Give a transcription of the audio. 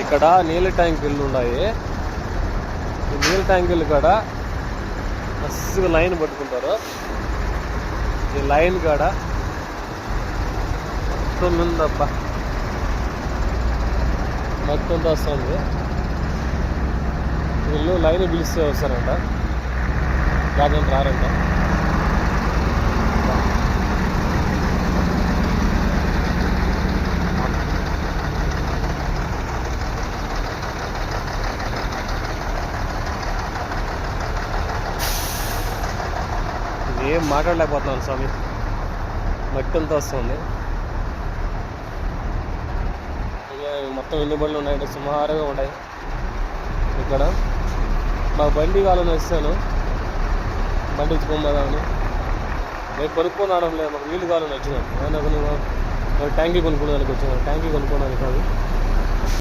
ఇక్కడ నీళ్ళ ట్యాంకులు ఉన్నాయి. ఈ నీళ్ళ ట్యాంకులు కాడ మస్తుగా లైన్ పట్టుకుంటారు. ఈ లైన్ కాడ మొత్తం ఉందబ్బా, మొత్తం వస్తుంది. వీళ్ళు లైన్ పిలిస్తే వస్తారంట, లేదంటే రారంట. ఏం మాట్లాడలేకపోతున్నాను స్వామి, మట్టి అంతా వస్తుంది. మొత్తం ఎన్ని బండ్లు ఉన్నాయంటే సుమారుగా ఉంటాయి ఇక్కడ. మాకు బండి కావాలని వస్తాను, బండి ఇచ్చుకోమని. నేను కొనుక్కొని రావడం లేదు, మాకు నీళ్ళు కావాలని వచ్చినాను. ట్యాంకీ కొనుక్కోవడానికి వచ్చాను, ట్యాంకీ కొనుక్కోవడానికి కాదు.